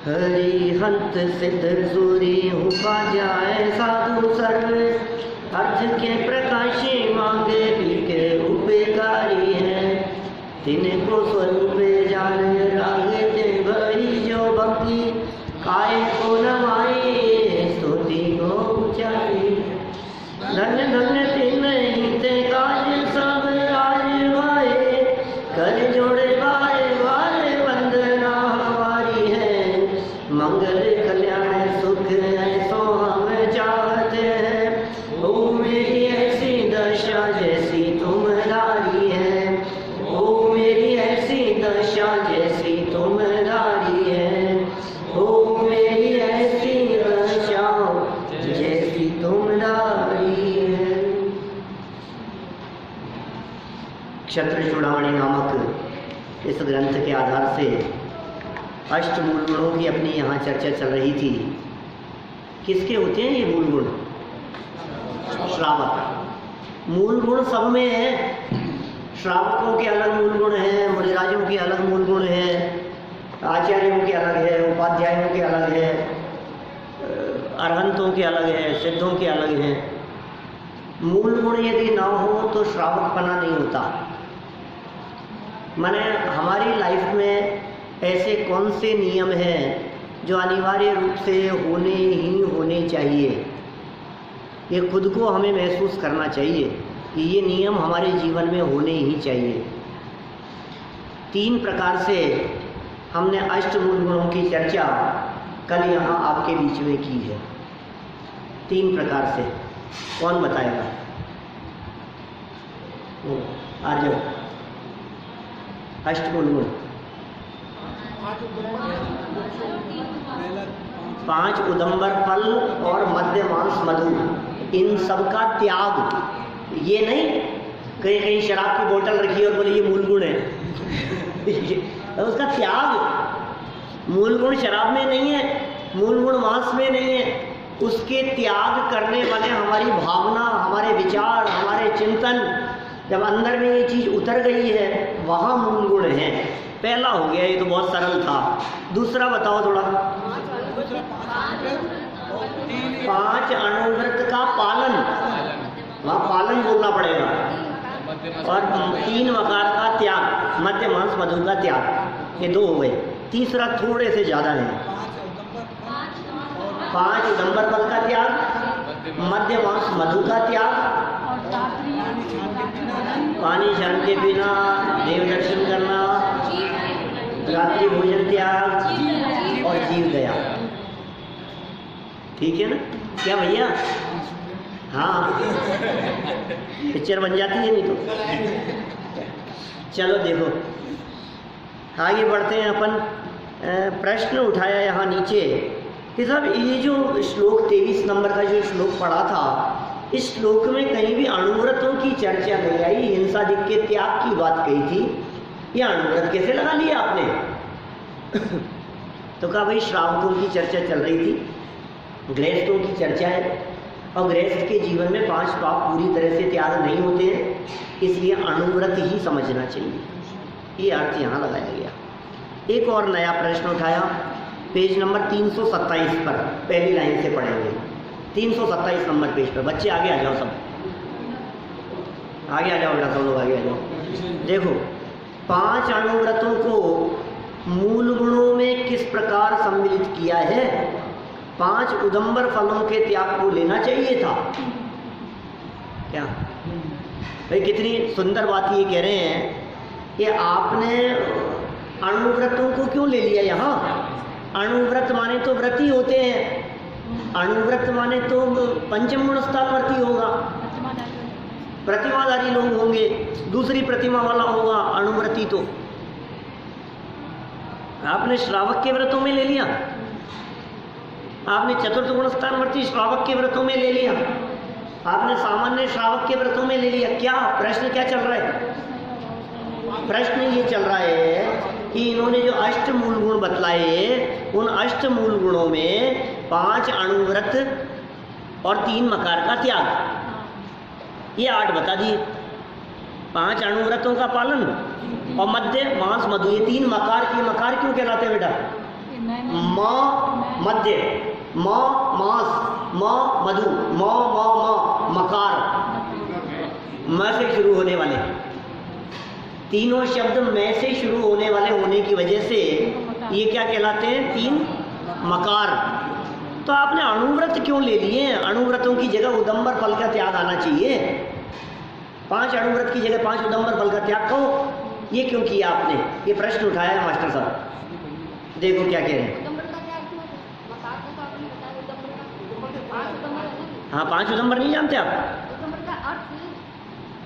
हरिहंत सिद्ध सूरी हुआ जाए साधु सर्व, अर्थ के प्रकाशी मांगे पी के उपकारी है। तिनको स्वरूप जान रागे ते भई जो भक्ति, काय को नवाई स्तुति को उचारी। धन्य धन्य तिन हिते काज सब आज वाए, कर जोड़े बारे बारे वंदना हमारी है। मंगल कल्याण सुख ऐसो हम चाहते हैं, ओ मेरी ऐसी दशा जैसी तुम्हारी है। ओ मेरी ऐसी दशा जैसी तुम्हारी है। ओ मेरी ऐसी दशा जैसी तुम्हारी है। क्षत्र चूड़ामणि नामक इस ग्रंथ के आधार से अष्टमूल गुणों की अपनी यहाँ चर्चा चल रही थी। किसके होते हैं ये मूल गुण? श्रावक। मूल गुण सब में है। श्रावकों के अलग मूल गुण हैं, मुनिराजों के अलग मूल गुण हैं, आचार्यों के अलग है, उपाध्यायों के अलग है, अरहंतों के अलग है, सिद्धों के अलग हैं। मूल गुण यदि ना हो तो श्रावकपना नहीं होता। माने हमारी लाइफ में ऐसे कौन से नियम हैं जो अनिवार्य रूप से होने चाहिए। ये खुद को हमें महसूस करना चाहिए कि ये नियम हमारे जीवन में होने ही चाहिए। 3 प्रकार से हमने अष्टमूल गुणों की चर्चा कल यहाँ आपके बीच में की है। 3 प्रकार से कौन बताएगा? आ जाओ। अष्टमूल गुण 5 उदंबर फल और मध्य मांस मधु, इन सब का त्याग। ये नहीं कहीं कहीं शराब की बोतल रखी और बोले ये मूल गुण है तो उसका त्याग। मूल गुण शराब में नहीं है, मूल गुण मांस में नहीं है। उसके त्याग करने वाले हमारी भावना, हमारे विचार, हमारे चिंतन, जब अंदर में ये चीज़ उतर गई है वहाँ मूल गुण है। पहला हो गया, ये तो बहुत सरल था। दूसरा बताओ थोड़ा। 5 अणुव्रत का पालन, वहाँ पालन बोलना पड़ेगा। और 3 वकार का त्याग, मध्य मांस मधु का त्याग, ये 2 हो गए। तीसरा थोड़े से ज़्यादा है। 5 उदंबर फल का त्याग, मध्य मांस मधु का त्याग, पानी छान के पीना, देव दर्शन करना, रात्रि भोजन त्याग और जीव दया। ठीक है ना? क्या भैया? हाँ, पिक्चर बन जाती है नहीं तो। चलो देखो आगे बढ़ते हैं अपन। प्रश्न उठाया यहाँ नीचे कि साहब ये जो श्लोक 23 नंबर का जो श्लोक पढ़ा था, इस श्लोक में कहीं भी अणुव्रतों की चर्चा नहीं आई। हिंसादिक के त्याग की बात कही थी, ये अणुव्रत कैसे लगा लिया आपने? तो कहा भाई श्रावकों की चर्चा चल रही थी, गृहस्थों की चर्चा है, और गृहस्थ के जीवन में 5 पाप पूरी तरह से त्याग नहीं होते हैं, इसलिए अणुव्रत ही समझना चाहिए। ये अर्थ यहाँ लगाया गया। एक और नया प्रश्न उठाया, पेज नंबर 327 पर, पहली लाइन से पढ़ेंगे। 327 नंबर पेज पर। बच्चे आगे आ जाओ, सब आगे आ जाओ बेटा, सब लोग आगे आ जाओ। देखो 5 अणुव्रतों को मूल गुणों में किस प्रकार सम्मिलित किया है। 5 उदंबर फलों के त्याग को लेना चाहिए था क्या? भाई कितनी सुंदर बात ये कह रहे हैं कि आपने अणुव्रतों को क्यों ले लिया यहाँ। अणुव्रत माने तो व्रती होते हैं, अणुव्रत माने तो पंचम गुण स्थानवर्ती होगा, प्रतिमाधारी लोग होंगे, दूसरी प्रतिमा वाला होगा अणुव्रती। तो आपने श्रावक के व्रतों में ले लिया, आपने चतुर्थ गुण स्थानवर्ती श्रावक के व्रतों में ले लिया, आपने सामान्य श्रावक के व्रतों में ले लिया। क्या प्रश्न क्या चल रहा है? प्रश्न ये चल रहा है कि इन्होंने जो अष्टमूल गुण बतलाए, उन अष्टमूल गुणों में 5 अणुव्रत और 3 मकार का त्याग, ये 8 बता दिए। 5 अणुव्रतों का पालन और मध्य मांस मधु, ये 3 मकार की। मकार क्यों कहलाते हैं बेटा? म मध्य, म मास, म मधु, म मकार, म से शुरू होने वाले तीनों शब्द में से शुरू होने वाले होने की वजह से ये क्या कहलाते हैं? तीन मकार। तो आपने अणुव्रत क्यों ले लिए? अणुव्रतों की जगह उदंबर फल का त्याग आना चाहिए। 5 अणुव्रत की जगह 5 उदंबर फल का त्याग कहो, ये क्यों किया आपने? ये प्रश्न उठाया है मास्टर साहब, देखो क्या कह रहे हैं। हाँ, 5 उदंबर नहीं जानते आप?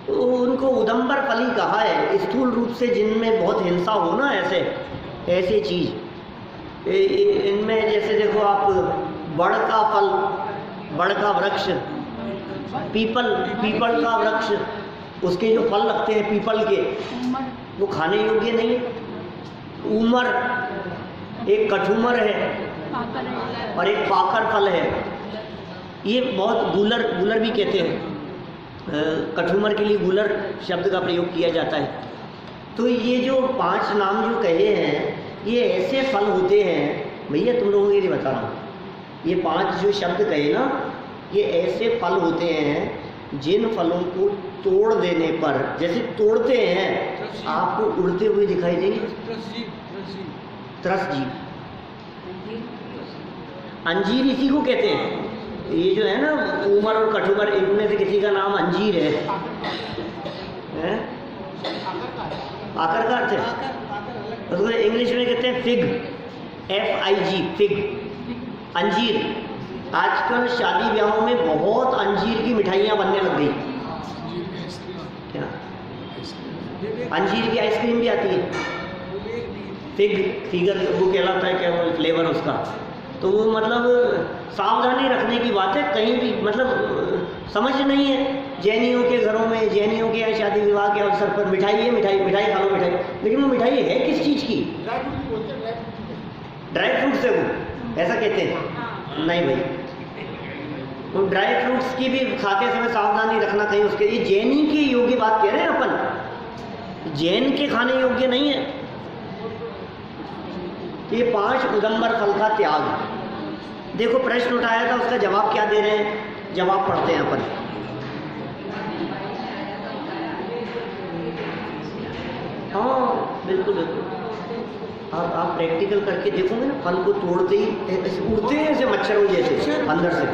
उनको उदंबर फल ही कहा है। स्थूल रूप से जिनमें बहुत हिंसा हो ना, ऐसे चीज इनमें, जैसे देखो आप, बड़ का फल, बड़ का वृक्ष, पीपल का वृक्ष, उसके जो फल लगते हैं पीपल के, वो खाने योग्य नहीं है। उमर, एक कठुमर है और एक पाकर फल है। ये बहुत गूलर भी कहते हैं, कठुमर के लिए गूलर शब्द का प्रयोग किया जाता है। तो ये जो 5 नाम जो कहे हैं, ये ऐसे फल होते हैं भैया, तुम लोगों के लिए बता रहा हूँ, ये 5 जो शब्द कहे ना, ये ऐसे फल होते हैं जिन फलों को तोड़ देने पर, जैसे तोड़ते हैं आपको उड़ते हुए दिखाई देंगे, त्रस जीव, अंजीर इसी को कहते हैं। ये जो है ना उमर और कठुमर, इनमें से किसी का नाम अंजीर है, आकर का अर्थ है, उसको इंग्लिश में कहते हैं फिग, FIG, फिग, अंजीर। आजकल शादी ब्याहों में बहुत अंजीर की मिठाइयाँ बनने लग गई। क्या? अंजीर की आइसक्रीम भी आती है, फिगर वो कहलाता है, क्या वो फ्लेवर उसका। तो वो मतलब सावधानी रखने की बात है, कहीं भी मतलब समझ नहीं है। जैनियों के घरों में, जैनियों के शादी विवाह के अवसर पर मिठाई है, मिठाई खा लो मिठाई, लेकिन वो मिठाई है किस चीज़ की? ड्राई फ्रूट्स है वो, ऐसा कहते हैं। नहीं भाई, वो ड्राई फ्रूट्स की भी खाते समय सावधानी रखना, कहीं उसके, ये जैनी के योग्य बात कह रहे हैं अपन, जैन के खाने योग्य नहीं है। ये 5 उदंबर फल का त्याग। देखो प्रश्न उठाया था, उसका जवाब क्या दे रहे हैं? जवाब पढ़ते हैं अपन। हाँ बिल्कुल बिल्कुल, आप प्रैक्टिकल करके देखोगे ना, फल को तोड़ते ही ऐसे उड़ते हैं, ऐसे मच्छरों जैसे, अंदर से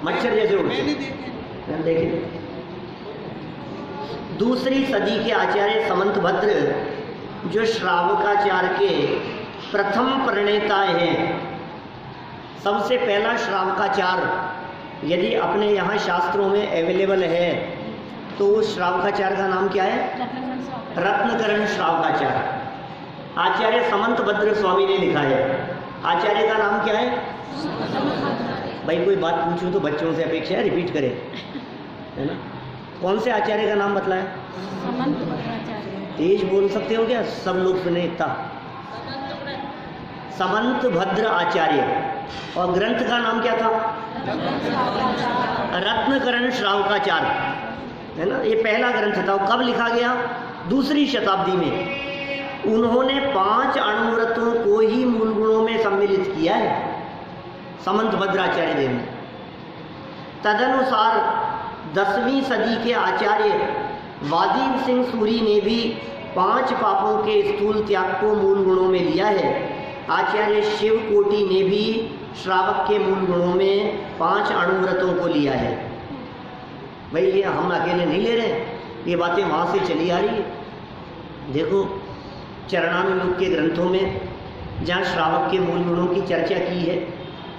मच्छर जैसे उड़ते हैं। देखिए, दूसरी सदी के आचार्य समंतभद्र, जो श्रावकाचार्य के प्रथम प्रणेता हैं, सबसे पहला श्रावकाचार्य यदि अपने यहाँ शास्त्रों में अवेलेबल है तो उस श्रावकाचार्य का नाम क्या है? रत्नकरण श्रावकाचार्य। आचार्य समंतभद्र स्वामी ने लिखा है। आचार्य का नाम क्या है? भाई कोई बात पूछूं तो बच्चों से अपेक्षा है रिपीट करें, है ना? कौन से आचार्य का नाम बतलाया? तेज बोल सकते हो क्या? सब लोग सुने इतना। समंतभद्र आचार्य, और ग्रंथ का नाम क्या था? रत्नकरण श्रावकाचार्य, है ना? ये पहला ग्रंथ था। कब लिखा गया? दूसरी शताब्दी में। उन्होंने 5 अणुव्रतों को ही मूल गुणों में सम्मिलित किया है, समंतभद्र आचार्य देव ने। तदनुसार 10वीं सदी के आचार्य वादी सिंह सूरी ने भी 5 पापों के स्थूल त्याग को मूल गुणों में लिया है। आचार्य शिव कोटि ने भी श्रावक के मूल गुणों में 5 अणुव्रतों को लिया है। भाई ये हम अकेले नहीं ले रहे हैं, ये बातें वहाँ से चली आ रही है। देखो चरणानुयोग के ग्रंथों में जहाँ श्रावक के मूल गुणों की चर्चा की है,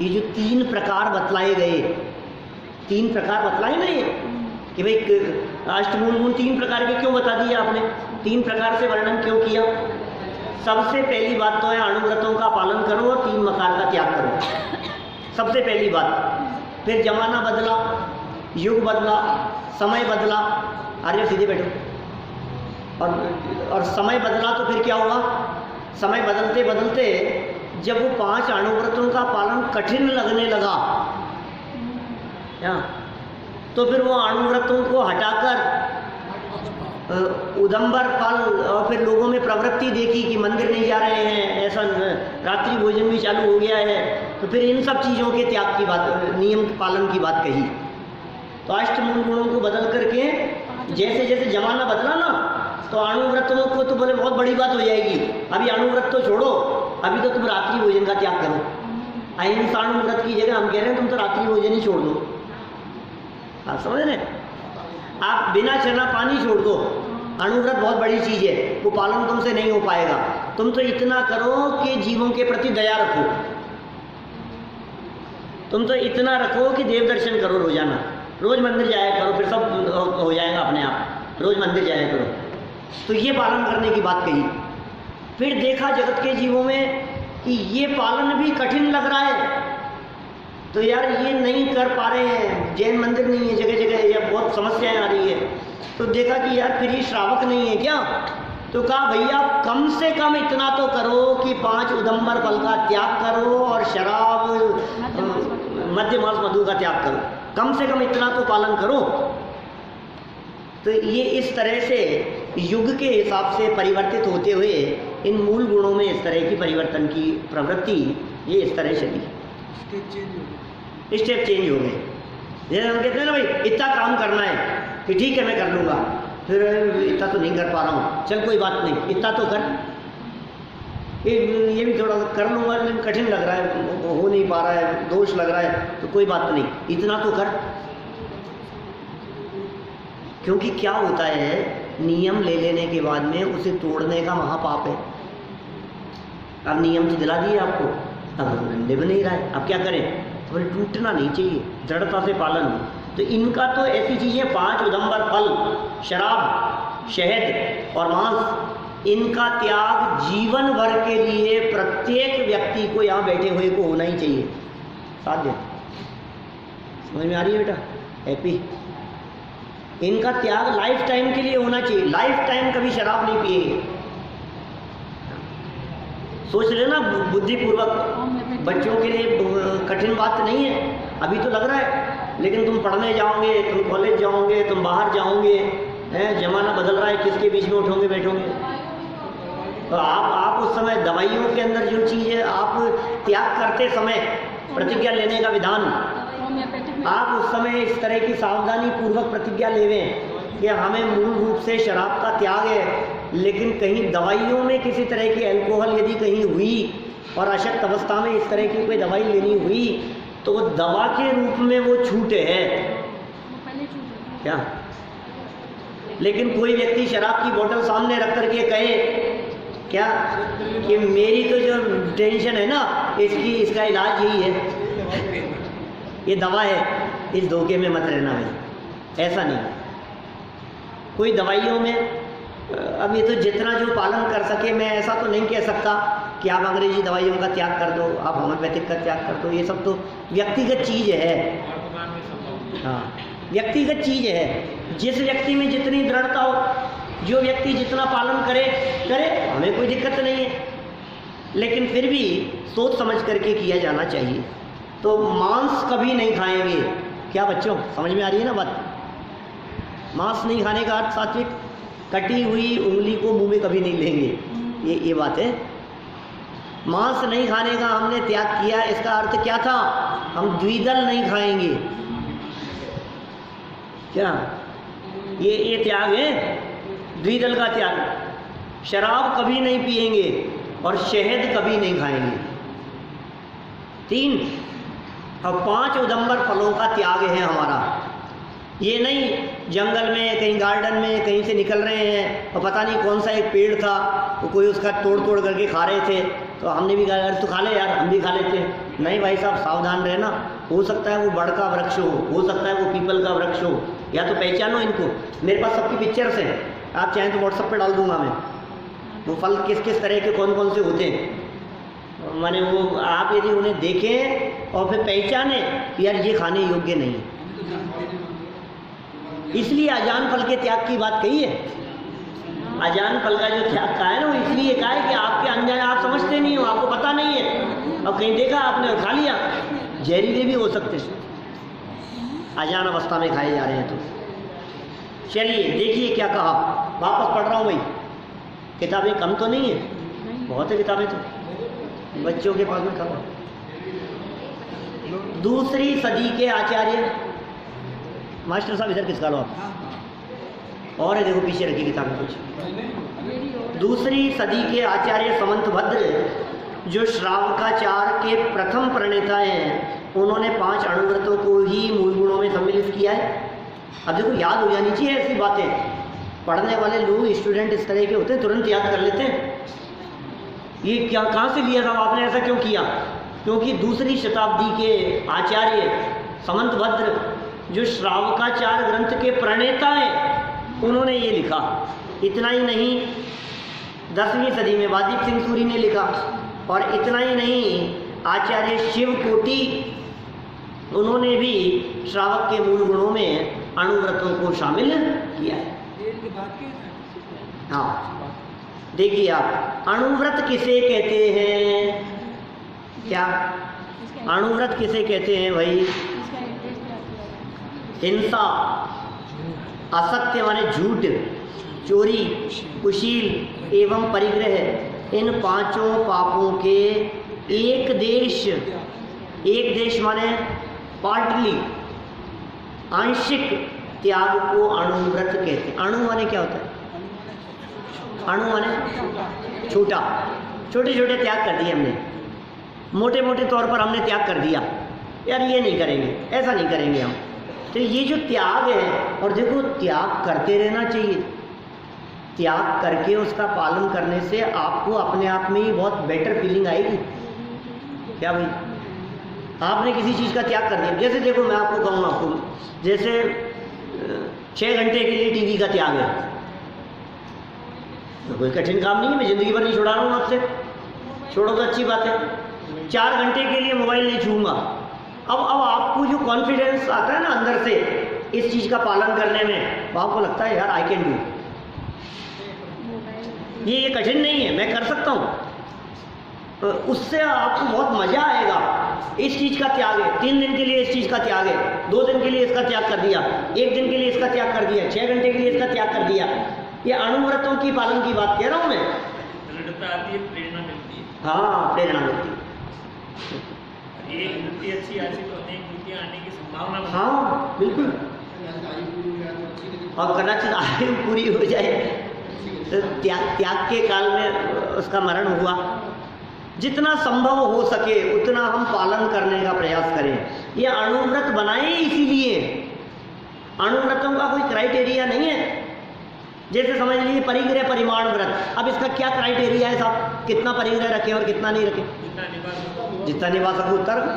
ये जो 3 प्रकार बतलाए गए, 3 प्रकार बतलाए ना, ये कि भाई अष्टमूल गुण 3 प्रकार के क्यों बता दिए आपने? 3 प्रकार से वर्णन क्यों किया? सबसे पहली बात तो है अणुव्रतों का पालन करो और 3 मकार का त्याग करो, सबसे पहली बात। फिर जमाना बदला, युग बदला, समय बदला, अरे सीधे बैठो, और समय बदला तो फिर क्या हुआ? समय बदलते बदलते जब वो 5 अणुव्रतों का पालन कठिन लगने लगा, तो फिर वो अणुव्रतों को हटाकर उदंबर फल, और फिर लोगों में प्रवृत्ति देखी कि मंदिर नहीं जा रहे हैं, ऐसा रात्रि भोजन भी चालू हो गया है, तो फिर इन सब चीज़ों के त्याग की बात, नियम पालन की बात कही। तो अष्टमूल गुणों को बदल करके जैसे जैसे जमाना बदला ना, तो अणुव्रतों को तो बोले बहुत बड़ी बात हो जाएगी, अभी अणुव्रत तो छोड़ो, अभी तो तुम रात्रि भोजन का त्याग करो। अहिंसा अणुव्रत की जगह हम कह रहे हैं तुम तो रात्रि भोजन ही छोड़ दो। आप समझ रहे हैं? आप बिना चना पानी छोड़ दो, अणुव्रत बहुत बड़ी चीज़ है, वो पालन तुमसे नहीं हो पाएगा। तुम तो इतना करो कि जीवों के प्रति दया रखो, तुम तो इतना रखो कि देव दर्शन करो रोजाना, रोज मंदिर जाया करो, फिर सब हो जाएगा अपने आप, रोज मंदिर जाया करो। तो ये पालन करने की बात कही। फिर देखा जगत के जीवों में कि ये पालन भी कठिन लग रहा है, तो यार ये नहीं कर पा रहे हैं, जैन मंदिर नहीं है जगह जगह, या बहुत समस्याएं आ रही है। तो देखा कि यार फिर ये श्रावक नहीं है क्या, तो कहा भैया कम से कम इतना तो करो कि 5 उदंबर फल का त्याग करो और शराब मध्य मांस मधु का त्याग करो, कम से कम इतना तो पालन करो। तो ये इस तरह से युग के हिसाब से परिवर्तित होते हुए इन मूल गुणों में इस तरह की परिवर्तन की प्रवृत्ति ये इस तरह चली, स्टेप चेंज हो गए। जैसे हम कहते हैं ना भाई इतना काम करना है, कि ठीक है मैं कर लूँगा, फिर इतना तो नहीं कर पा रहा हूँ, चल कोई बात नहीं इतना तो कर, ये भी थोड़ा कर लूँगा लेकिन कठिन लग रहा है, हो नहीं पा रहा है, दोष लग रहा है, तो कोई बात नहीं इतना तो कर। क्योंकि क्या होता है, नियम ले लेने के बाद में उसे तोड़ने का महापाप है। अब नियम तो दिला दिए आपको, अब निभ नहीं रहा है, अब क्या करें, तो टूटना नहीं चाहिए, दृढ़ता से पालन हो। तो इनका तो ऐसी चीज़ें 5 उदंबर फल, शराब, शहद और मांस, इनका त्याग जीवन भर के लिए प्रत्येक व्यक्ति को यहाँ बैठे हुए को होना ही चाहिए। साध्य समझ में आ रही है बेटा? हैप्पी? इनका त्याग लाइफ टाइम के लिए होना चाहिए, लाइफ टाइम कभी शराब नहीं पिएंगे। सोच लेना बुद्धिपूर्वक, बच्चों के लिए कठिन बात नहीं है, अभी तो लग रहा है, लेकिन तुम पढ़ने जाओगे, तुम कॉलेज जाओगे, तुम बाहर जाओगे, हैं, जमाना बदल रहा है, किसके बीच में उठोगे बैठोगे? तो आप उस समय दवाइयों के अंदर जो चीज़ है, आप त्याग करते समय प्रतिज्ञा लेने का विधान, आप उस समय इस तरह की सावधानी पूर्वक प्रतिज्ञा लेवें कि हमें मूल रूप से शराब का त्याग है, लेकिन कहीं दवाइयों में किसी तरह की अल्कोहल यदि कहीं हुई और अशक्त अवस्था में इस तरह की कोई दवाई लेनी हुई, तो वो दवा के रूप में वो छूट है क्या? लेकिन कोई व्यक्ति शराब की बोतल सामने रख करके कहे क्या कि मेरी तो जो टेंशन है ना, इसका इलाज यही है, ये दवा है, इस धोखे में मत रहना भाई, ऐसा नहीं। कोई दवाइयों में अब ये तो जितना जो पालन कर सके, मैं ऐसा तो नहीं कह सकता कि आप अंग्रेजी दवाइयों का त्याग कर दो, आप होम्योपैथिक का त्याग कर दो, ये सब तो व्यक्तिगत चीज़ है। हाँ, व्यक्तिगत चीज़ है, जिस व्यक्ति में जितनी दृढ़ता हो, जो व्यक्ति जितना पालन करे, हमें कोई दिक्कत नहीं है, लेकिन फिर भी सोच समझ करके किया जाना चाहिए। तो मांस कभी नहीं खाएंगे, क्या बच्चों समझ में आ रही है ना बात? मांस नहीं खाने का अर्थ सात्विक, कटी हुई उंगली को मुंह में कभी नहीं लेंगे, ये बात है। मांस नहीं खाने का हमने त्याग किया, इसका अर्थ क्या था? हम द्विदल नहीं खाएंगे, क्या ये त्याग है? द्विदल का त्याग। शराब कभी नहीं पिएंगे और शहद कभी नहीं खाएंगे। 3 और 5 उदंबर फलों का त्याग है हमारा। ये नहीं जंगल में कहीं गार्डन में कहीं से निकल रहे हैं और पता नहीं कौन सा एक पेड़ था, तो कोई उसका तोड़ करके खा रहे थे, तो हमने भी कहा तो खा ले यार, हम भी खा लेते हैं। नहीं भाई साहब, सावधान रहना, हो सकता है वो बड़ का वृक्ष हो सकता है वो पीपल का वृक्ष हो, या तो पहचानो इनको। मेरे पास सबकी पिक्चर्स हैं, आप चाहें तो व्हाट्सएप पे डाल दूंगा मैं, वो फल किस किस तरह के कौन कौन से होते हैं। माने वो आप यदि उन्हें देखें और फिर पहचाने यार ये खाने योग्य नहीं है, इसलिए अजान फल के त्याग की बात कही है। अजान फल का जो त्याग कहा है ना, वो इसलिए कहा है कि आपके अनजान, आप समझते नहीं हो, आपको पता नहीं है, और कहीं देखा आपने और खा लिया। जहरीले भी हो सकते हैं, अजान अवस्था में खाए जा रहे हैं। तो चलिए देखिए क्या कहा, वापस पढ़ रहा हूँ भाई। किताबें कम तो नहीं है, बहुत है किताबें तो बच्चों के पास में कम है। दूसरी सदी के आचार्य, मास्टर साहब इधर किसका लो आप, और है देखो पीछे रखी किताबें कुछ। दूसरी सदी के आचार्य समंतभद्र जो श्रावकाचार के प्रथम प्रणेता हैं, उन्होंने 5 अणुव्रतों को ही मूल गुणों में सम्मिलित किया है। अब देखो याद हो जानी चाहिए ऐसी बातें, पढ़ने वाले लोग स्टूडेंट इस तरह के होते हैं, तुरंत याद कर लेते हैं। ये क्या कहाँ से लिया था आपने, ऐसा क्यों किया? क्योंकि दूसरी शताब्दी के आचार्य समंतभद्र जो श्रावकाचार ग्रंथ के प्रणेता हैं, उन्होंने ये लिखा। इतना ही नहीं, 10वीं सदी में वादीप सिंह सूरी ने लिखा, और इतना ही नहीं, आचार्य शिवकोटि उन्होंने भी श्रावक के मूल गुणों में अणुव्रतों को शामिल किया है। हाँ देखिए आप, अणुव्रत किसे कहते हैं? क्या अणुव्रत किसे कहते हैं भाई? हिंसा, असत्य माने झूठ, चोरी, कुशील एवं परिग्रह, इन 5 पापों के एक देश माने पार्टली, आंशिक त्याग को अणुव्रत कहते हैं। अणु माने क्या होता है? अणु माने छोटा, छोटे छोटे त्याग कर दिए हमने, मोटे मोटे तौर पर हमने त्याग कर दिया, यार ये नहीं करेंगे, ऐसा नहीं करेंगे हम। तो ये जो त्याग है, और देखो त्याग करते रहना चाहिए, त्याग करके उसका पालन करने से आपको अपने आप में ही बहुत बेटर फीलिंग आएगी। क्या भाई, आपने किसी चीज़ का त्याग कर दिया, जैसे देखो मैं आपको कहूँगा, आपको जैसे 6 घंटे के लिए टीवी का त्याग है, तो कोई कठिन काम नहीं है, मैं ज़िंदगी भर नहीं छुड़ा रहा हूँ आपसे, छोड़ो तो अच्छी बात है। 4 घंटे के लिए मोबाइल नहीं छूऊंगा। अब आपको जो कॉन्फिडेंस आता है ना अंदर से इस चीज़ का पालन करने में, वो आपको लगता है यार आई कैन डू, ये कठिन नहीं है, मैं कर सकता हूँ, तो उससे आपको बहुत मज़ा आएगा। इस चीज़ का त्याग है, 3 दिन के लिए इस चीज़ का त्याग है, 2 दिन के लिए इसका त्याग कर दिया, 1 दिन के लिए इसका त्याग कर दिया, 6 घंटे के लिए इसका त्याग कर दिया। ये अणुव्रतों की पालन की बात कह रहा हूँ मैं। प्रेरणा मिलती है। हाँ प्रेरणा मिलती है। एक वृत्ति अच्छी आती तो अनेक वृत्तियाँ आने की संभावना। हाँ बिल्कुल, और कदाचित आयु पूरी हो जाए तो त्याग के काल में उसका मरण हुआ। जितना संभव हो सके उतना हम पालन करने का प्रयास करें। ये अणुव्रत बनाए इसीलिए, अणुव्रतों का कोई क्राइटेरिया नहीं है। जैसे समझ लीजिए परिग्रह परिमाण व्रत, अब इसका क्या क्राइटेरिया है साहब, कितना परिग्रह रखें और कितना नहीं रखें? जितना निभा सको उतना रखो,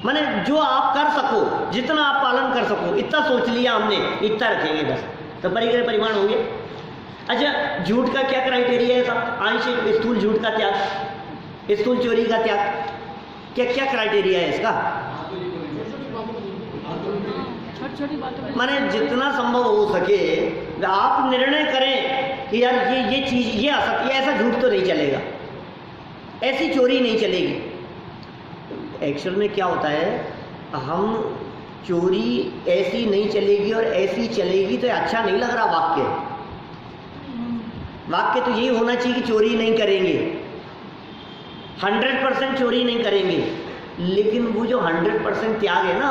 माने जो आप कर सको, जितना आप पालन कर सको, इतना सोच लिया हमने, इतना रखेंगे बस, तो परिग्रह परिमाण होंगे। अच्छा झूठ का क्या क्राइटेरिया है साहब? आंशिक स्थूल झूठ का त्याग, स्थूल चोरी का त्याग, क्या क्या क्राइटेरिया है इसका? माने जितना संभव हो सके आप निर्णय करें कि यार ये चीज़, ये असत्य, ऐसा झूठ तो नहीं चलेगा, ऐसी चोरी नहीं चलेगी। एक्चुअल में क्या होता है, हम चोरी ऐसी नहीं चलेगी और ऐसी चलेगी तो अच्छा नहीं लग रहा वाक्य तो यही होना चाहिए कि चोरी नहीं करेंगे, 100% चोरी नहीं करेंगे। लेकिन वो जो 100% त्याग है ना,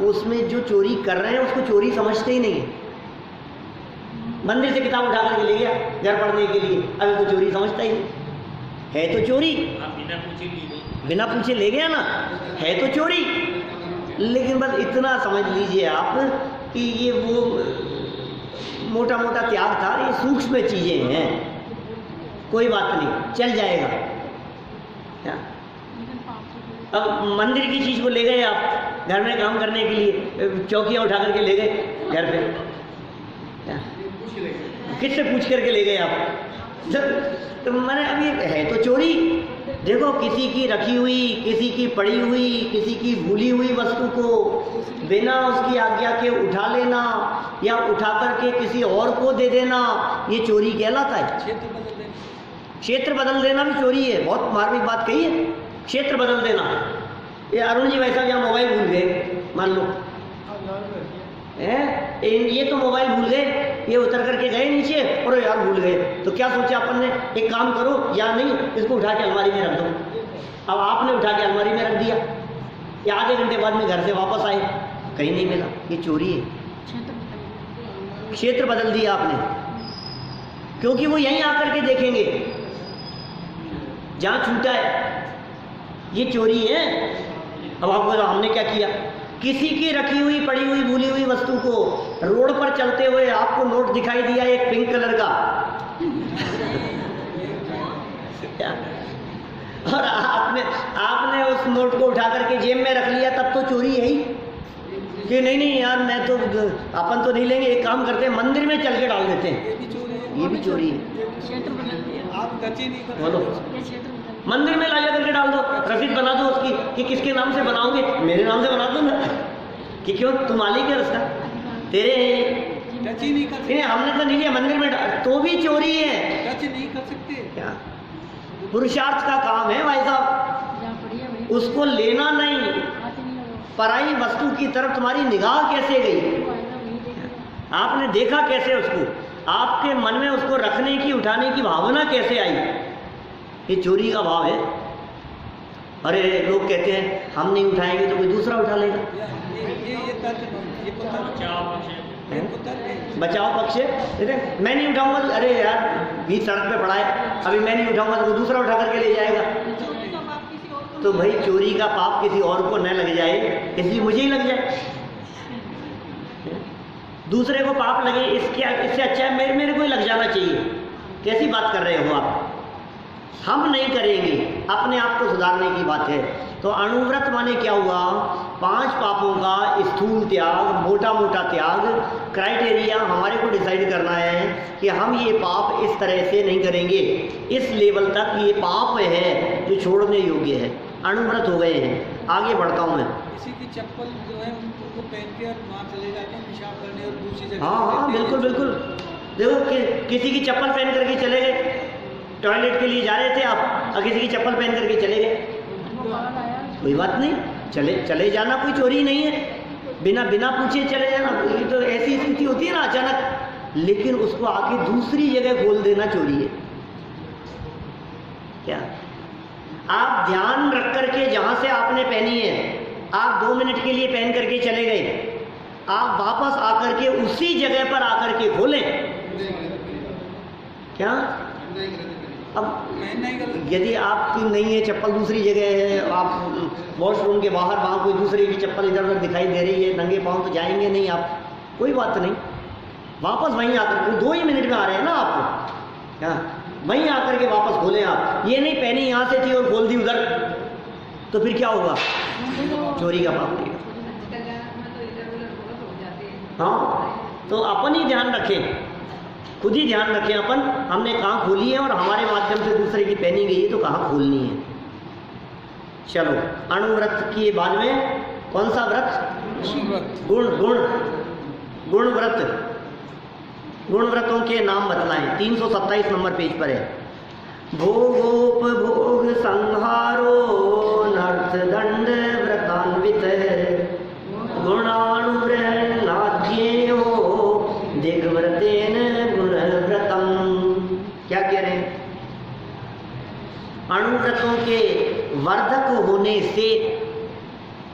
उसमें जो चोरी कर रहे हैं उसको चोरी समझते ही नहीं है। मंदिर से किताब उठा करके ले गया घर पढ़ने के लिए, अभी तो चोरी समझता ही नहीं है, तो चोरी बिना पूछे ले गया ना, है तो चोरी। लेकिन बस इतना समझ लीजिए आप कि ये वो मोटा मोटा त्याग था, ये सूक्ष्म चीज़ें हैं, कोई बात नहीं, चल जाएगा। अब मंदिर की चीज़ को ले गए आप घर में काम करने के लिए, चौकियाँ उठा करके ले गए घर पे, किससे पूछ करके ले गए आप? तो मैंने अभी है तो चोरी। देखो किसी की रखी हुई, किसी की पड़ी हुई, किसी की भूली हुई वस्तु को बिना उसकी आज्ञा के उठा लेना या उठा करके किसी और को दे देना, ये चोरी कहलाता है। क्षेत्र बदल देना भी चोरी है, बहुत मार्मिक बात कही है, क्षेत्र बदल देना। ये अरुण जी वैसा यहाँ मोबाइल भूल गए, मान लो ये तो मोबाइल भूल गए, ये उतर करके गए नीचे और यार भूल गए, तो क्या सोचा अपन ने, एक काम करो या नहीं, इसको उठा के अलमारी में रख दो। अब आपने उठा के अलमारी में रख दिया, या आधे घंटे बाद में घर से वापस आए, कहीं नहीं मिला, ये चोरी है। क्षेत्र बदल दिया आपने, क्योंकि वो यहीं आकर के देखेंगे जहां छूटा है, ये चोरी है। अब आपको हमने क्या किया, किसी की रखी हुई पड़ी हुई भूली हुई वस्तु को रोड पर चलते हुए आपको नोट दिखाई दिया एक पिंक कलर का और आपने उस नोट को उठा करके जेब में रख लिया, तब तो चोरी है ही कि नहीं यार मैं तो, अपन तो नहीं लेंगे, एक काम करते हैं मंदिर में चल के डाल देते हैं, ये भी चोरी है। बोलो, मंदिर में ला जा करके डाल दो, रसीद बना दो उसकी कि किसके नाम से बनाओगे, मेरे नाम से बना दो ना, कि क्यों तुम मालिक है उसका, तेरे नहीं, हमने तो नहीं लिया, मंदिर में तो भी चोरी है। टच नहीं कर सकते क्या पुरुषार्थ का काम है भाई साहब, उसको लेना नहीं, पराई वस्तु की तरफ तुम्हारी निगाह कैसे गई, आपने देखा कैसे उसको, आपके मन में उसको रखने की उठाने की भावना कैसे आई, ये चोरी का भाव है। अरे लोग कहते हैं हम नहीं उठाएंगे तो कोई दूसरा उठा लेगा, बचाओ पक्ष है, मैं नहीं उठाऊंगा, अरे यार बीच सड़क पे पड़ा है, अभी मैं नहीं उठाऊंगा तो कोई दूसरा उठा करके ले जाएगा, तो भाई चोरी का पाप किसी और को न लग जाए, इसलिए मुझे ही लग जाए, दूसरे को पाप लगे, इससे अच्छा है मेरे को ही लग जाना चाहिए। कैसी बात कर रहे हो आप, हम नहीं करेंगे, अपने आप को सुधारने की बात है। तो अणुव्रत माने क्या हुआ, 5 पापों का स्थूल त्याग, मोटा मोटा त्याग। क्राइटेरिया हमारे को डिसाइड करना है कि हम ये पाप इस तरह से नहीं करेंगे, इस लेवल तक ये पाप है जो छोड़ने योग्य है, अणुव्रत हो गए हैं। आगे बढ़ता हूँ मैं, किसी की चप्पल जो है उनको पहन के और वहाँ चले जाते हैं पेशाब करने और दूसरी जगह, हाँ बिल्कुल बिल्कुल, देखो किसी की चप्पल पहन करके चले गए, टॉयलेट के लिए जा रहे थे आप और किसी की चप्पल पहन करके चले गए, कोई बात नहीं, चले जाना कोई चोरी नहीं है, बिना पूछे चले जाना, ये तो ऐसी स्थिति होती है ना अचानक, लेकिन उसको आके दूसरी जगह खोल देना चोरी है। क्या आप ध्यान रख करके जहां से आपने पहनी है, आप 2 मिनट के लिए पहन करके चले गए, आप वापस आकर के उसी जगह पर आकर के खोलें, क्या अब यदि आपकी नहीं है चप्पल, दूसरी जगह है, आप वॉशरूम के बाहर वहाँ कोई दूसरे की चप्पल इधर उधर दिखाई दे रही है, नंगे पाँव तो जाएंगे नहीं आप, कोई बात नहीं, वापस वहीं आकर, 2 ही मिनट में आ रहे हैं ना आपको, क्या वहीं आकर के वापस खोलें आप, ये नहीं पहनी यहाँ से थी और खोल दी उधर, तो फिर क्या होगा, चोरी का पाप देगा। हाँ, तो अपन ही ध्यान रखें, खुद ही ध्यान रखें अपन, हमने कहाँ खोली है और हमारे माध्यम से दूसरे की पहनी गई है तो कहाँ खोलनी है। चलो, अणुव्रत के बाद में कौन सा व्रत, गुण व्रत, गुण व्रतों के नाम बतलाएं, 327 नंबर पेज पर है। भोगोपभोग संहारो नर्थ दंड व्रतान्वित, गुणानुव्रणाध्येयो दिग्व्रतेन गुणव्रतम। क्या कह रहे हैं, अणुव्रतों के वर्धक होने से,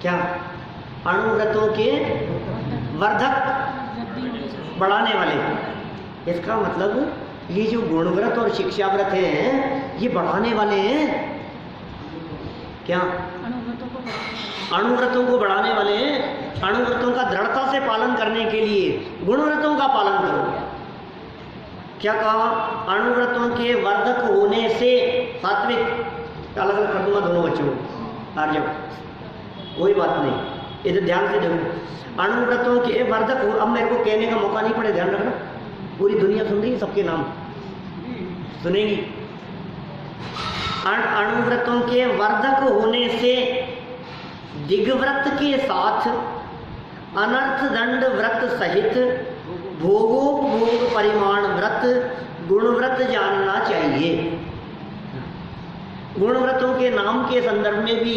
क्या अणुव्रतों के वर्धक बढ़ाने वाले, इसका मतलब ये जो गुणव्रत और शिक्षा व्रत हैं ये बढ़ाने वाले हैं, क्या अणुव्रतों को बढ़ाने वाले हैं। अणुव्रतों का दृढ़ता से पालन करने के लिए गुणव्रतों का पालन करो। क्या कहा, अणुव्रतों के वर्धक होने से, सात्विक अलग अलग कर दूंगा दोनों बच्चों को, आर्जव कोई बात नहीं, इधर ध्यान से देखो, अणुव्रतों के वर्धक हो। अब मेरे को कहने का मौका नहीं पड़े, ध्यान रखना, पूरी दुनिया सुन रही है, सबके नाम सुनेगी। अणुव्रतों के वर्धक होने से दिग्व्रत के साथ अनर्थ दंड व्रत सहित भोगोपभोग परिमाण व्रत, गुणव्रत जानना चाहिए। गुणव्रतों के नाम के संदर्भ में भी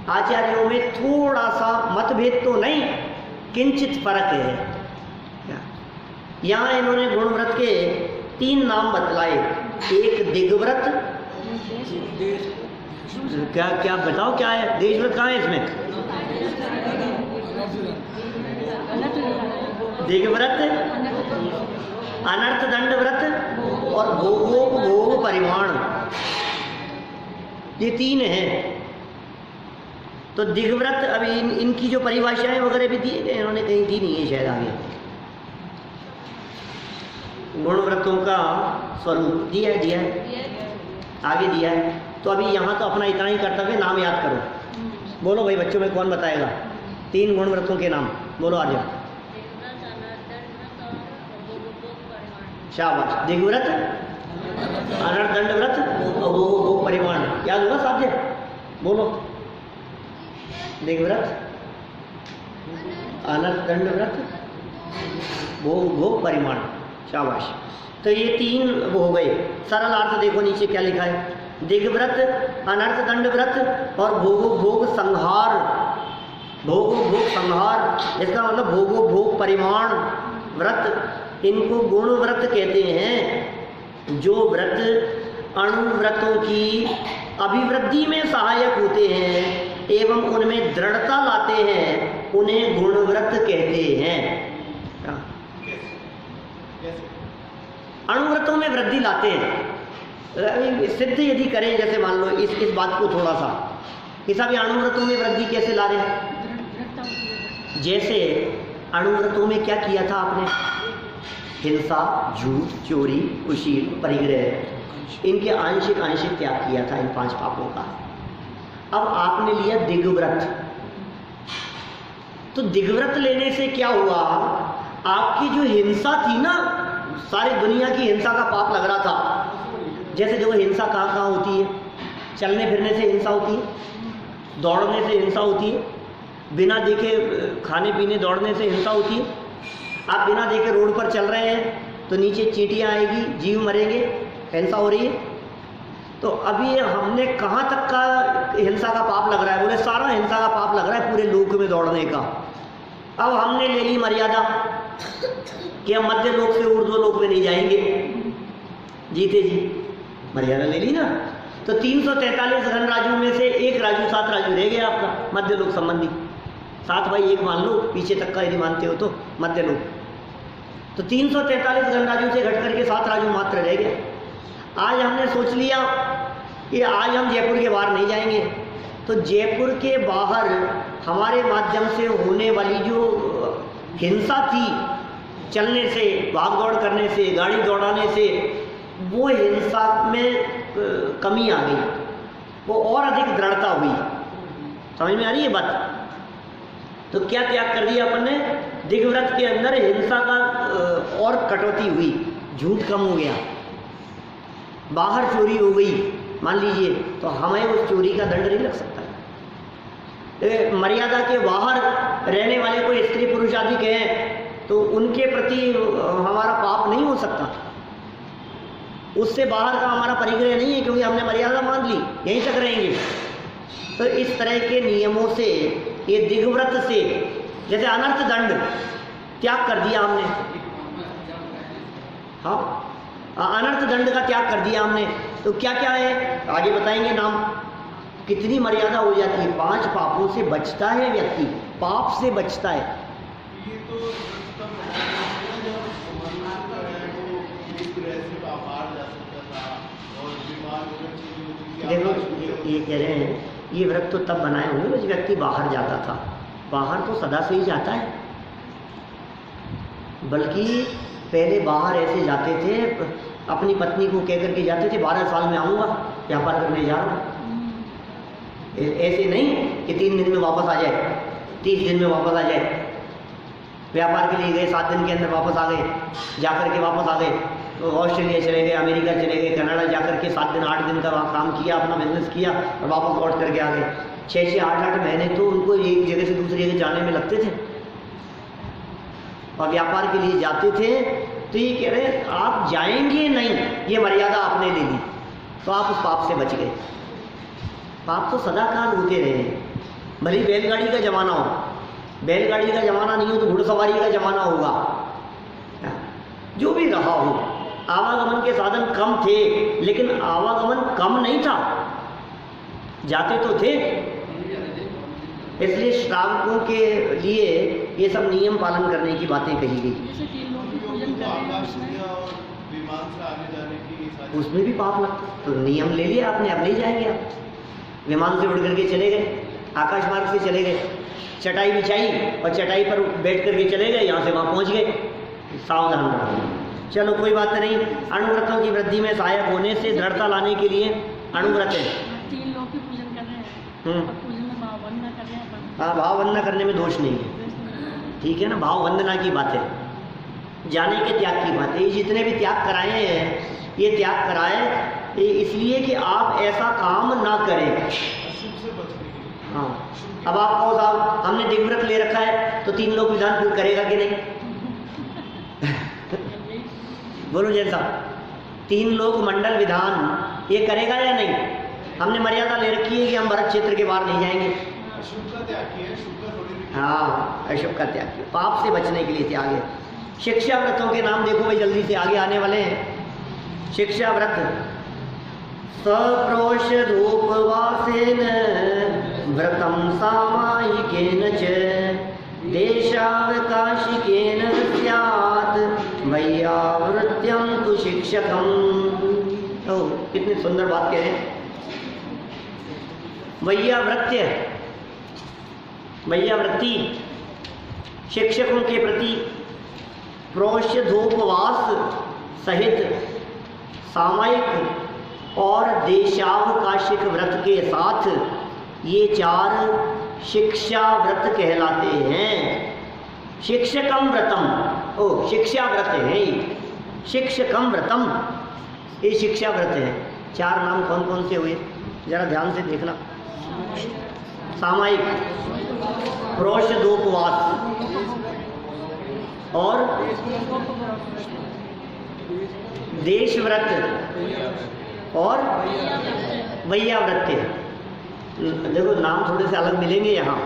आचार्यों में थोड़ा सा मतभेद तो नहीं, किंचित फर्क है। यहाँ इन्होंने गुणव्रत के 3 नाम बतलाए। एक दिग्व्रत, क्या क्या बताओ क्या है? देशव्रत कहाँ है इसमें? दिग्व्रत, अनर्थ दंड व्रत और भोग परिमाण, ये 3 हैं। तो दिग्व्रत, अभी इनकी जो परिभाषाएं वगैरह भी दिए गए, इन्होंने कहीं दी नहीं है शायद आगे। गुणव्रतों का स्वरूप दिया है आगे दिया है। तो अभी यहाँ तो अपना इतना ही कर्तव्य, नाम याद करो। बोलो भाई बच्चों में कौन बताएगा 3 गुणव्रतों के नाम? बोलो आ जाओ। शाबाश। दिग्व्रत, अनर्थ दंड व्रत और भोग परिमाण, याद होगा साध्य? बोलो। दिग्व्रत, अनर्थ दंड व्रत, भोग परिमाण, शाबाश। तो ये 3 वो हो गए। सरल अर्थ देखो नीचे क्या लिखा है। दिग्व्रत, अनर्थ दंड व्रत और भोग संहार। भोग संहार, इसका मतलब भोग परिमाण व्रत, इनको गुण व्रत कहते हैं। जो व्रत अणुव्रतों की अभिवृद्धि में सहायक होते हैं एवं उनमें दृढ़ता लाते हैं, उन्हें गुण व्रत कहते हैं। अणुव्रतों में वृद्धि लाते हैं। सिद्ध यदि करें, जैसे मान लो इस बात को थोड़ा सा कि साहब अणुव्रतों में वृद्धि कैसे ला रहे हैं? जैसे अणुव्रतों में क्या किया था आपने? हिंसा, झूठ, चोरी, कुशील, परिग्रह, इनके आंशिक त्याग किया था इन 5 पापों का। अब आपने लिया दिग्व्रत। तो दिग्व्रत लेने से क्या हुआ? आपकी जो हिंसा थी ना, सारी दुनिया की हिंसा का पाप लग रहा था। जैसे जो हिंसा कहाँ होती है? चलने फिरने से हिंसा होती है, दौड़ने से हिंसा होती है, बिना देखे खाने पीने दौड़ने से हिंसा होती है। आप बिना देखे रोड पर चल रहे हैं तो नीचे चींटियाँ आएगी, जीव मरेंगे, हिंसा हो रही है। तो अभी हमने कहाँ तक का हिंसा का पाप लग रहा है? बोले सारा हिंसा का पाप लग रहा है पूरे लोक में दौड़ने का। अब हमने ले ली मर्यादा कि हम मध्य लोक से ऊर्ध्व लोक में नहीं जाएंगे। जीते जी मर्यादा ले ली ना। तो 343 घन राजू में से 1 राजू 7 राजू रह गया आपका मध्य लोक संबंधी। 7 बाई 1 मान लो, पीछे तक का यदि मानते हो तो मध्य लोक। तो 343 घन राजू से घट करके 7 राजू मात्र रह गए। आज हमने सोच लिया कि आज हम जयपुर के बाहर नहीं जाएंगे। तो जयपुर के बाहर हमारे माध्यम से होने वाली जो हिंसा थी, चलने से, भाग दौड़ करने से, गाड़ी दौड़ाने से, वो हिंसा में कमी आ गई, वो और अधिक दृढ़ता हुई। समझ में आ रही है बात? तो क्या त्याग कर दिया अपन ने? दिग्व्रत के अंदर हिंसा का और कटौती हुई, झूठ कम हो गया, बाहर चोरी हो गई मान लीजिए, तो हमें उस चोरी का दंड नहीं लग सकता। मर्यादा के बाहर रहने वाले कोई स्त्री पुरुष आदि कहें तो उनके प्रति हमारा पाप नहीं हो सकता। उससे बाहर का हमारा परिग्रह नहीं है, क्योंकि हमने मर्यादा मान ली, यहीं तक रहेंगे। तो इस तरह के नियमों से, ये दिग्व्रत से, जैसे अनर्थ दंड त्याग कर दिया हमने, हाँ अनर्थ दंड का त्याग कर दिया हमने। तो क्या क्या है आगे बताएंगे नाम। कितनी मर्यादा हो जाती है? 5 पापों से बचता है व्यक्ति, पाप से बचता है। देखो ये कह रहे हैं, ये व्रत तो तब बनाए होंगे जब व्यक्ति बाहर जाता था। बाहर तो सदा से ही जाता है, बल्कि पहले बाहर ऐसे जाते थे, अपनी पत्नी को कह करके जाते थे 12 साल में आऊँगा, व्यापार करने जा रहा हूँ। ऐसे नहीं कि 3 दिन में वापस आ जाए, 30 दिन में वापस आ जाए। व्यापार के लिए गए, 7 दिन के अंदर वापस आ गए, जाकर के वापस आ गए। तो ऑस्ट्रेलिया चले गए, अमेरिका चले गए, कनाडा जाकर के 7 दिन 8 दिन का वहाँ काम किया, अपना बिजनेस किया और वापस लौट करके आ गए। 6-6, 8-8 महीने तो उनको एक जगह से दूसरी जगह जाने में लगते थे और व्यापार के लिए जाते थे। तो ये कह रहे हैं आप जाएंगे नहीं, ये मर्यादा आपने ले ली, तो आप उस पाप से बच गए। पाप तो सदाकाल होते रहे, भले बैलगाड़ी का ज़माना हो, बैलगाड़ी का ज़माना नहीं हो तो घुड़सवारी का ज़माना होगा। जो भी रहा हो, आवागमन के साधन कम थे, लेकिन आवागमन कम नहीं था, जाते तो थे। इसलिए श्रावकों के लिए ये सब नियम पालन करने की बातें कही गई। जैसे तीन लोग भी पूजन कर रहे हैं उसमें, विमान से आने जाने की सारी उसमें भी पाप लगता, तो नियम ले लिया आपने, अब नहीं जाएंगे आप। विमान से उड़ करके चले गए, आकाश मार्ग से चले गए, चटाई बिछाई और चटाई पर बैठ करके चले गए, यहाँ से वहाँ पहुँच गए, सावधान रहो। चलो कोई बात नहीं। अणुव्रतों की वृद्धि में सहायक होने से दृढ़ता लाने के लिए अणुव्रत है। तीन लोग भी पूजन कर रहे हैं और पूजन में भाव वंदना कर रहे हैं अपन। हाँ, भाव वंदना करने में दोष नहीं है, ठीक है ना। भाव वंदना की बात है, जाने के त्याग की बात है। ये जितने भी त्याग कराए हैं, ये त्याग कराए इसलिए कि आप ऐसा काम ना करें। अशुभ से बचने के लिए। हाँ, अब आप कहो साहब हमने दिग्व्रत ले रखा है तो 3 लोग विधान पूर्ण करेगा कि नहीं? बोलो जैन साहब, 3 लोग मंडल विधान ये करेगा या नहीं? हमने मर्यादा ले रखी है कि हम भरत क्षेत्र के बाहर नहीं जाएंगे। अशुभ का त्याग किया, शुभ का थोड़ी भी। हाँ, अशुभ का त्याग किया, पाप से बचने के लिए त्याग है। शिक्षा व्रतों के नाम देखो भाई, जल्दी से आगे आने वाले हैं। शिक्षा व्रत सप्रोष धूपवासेन व्रतम सामायिकेन च देशावकाशिकेन स्यात् वैयावृत्यं तु शिक्षकम्। ओ, कितनी सुंदर बात कह रहे हैं। वैयावृत्य, वैयावृत्ति शिक्षकों के प्रति प्रोषधोपवास सहित सामयिक और देशावकाशिक व्रत के साथ ये 4 शिक्षा व्रत कहलाते हैं। शिक्षकम व्रतम, ओ शिक्षा व्रत है ये, शिक्षकम व्रतम, ये शिक्षा व्रत है। 4 नाम कौन कौन से हुए जरा ध्यान से देखना। सामयिक, प्रोषधोपवास और देश व्रत और वैयावृत्य। देखो नाम थोड़े से अलग मिलेंगे यहाँ,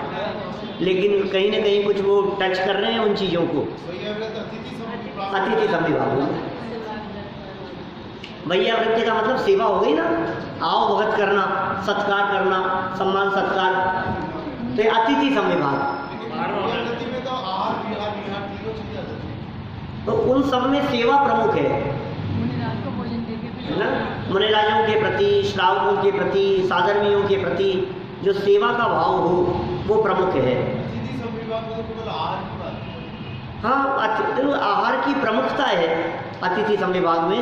लेकिन कहीं ना कहीं कुछ वो टच कर रहे हैं उन चीज़ों को। अतिथि संविभाग, वैयावृत्य का मतलब सेवा हो गई ना, आओ भगत करना, सत्कार करना, सम्मान सत्कार, तो ये अतिथि संविभाग। तो उन सब में सेवा प्रमुख है ना। मुनिराजों के प्रति, श्रावकों के प्रति, साधर्मियों के प्रति जो सेवा का भाव हो वो प्रमुख है। हाँ, आहार की प्रमुखता है अतिथि संविभाग में,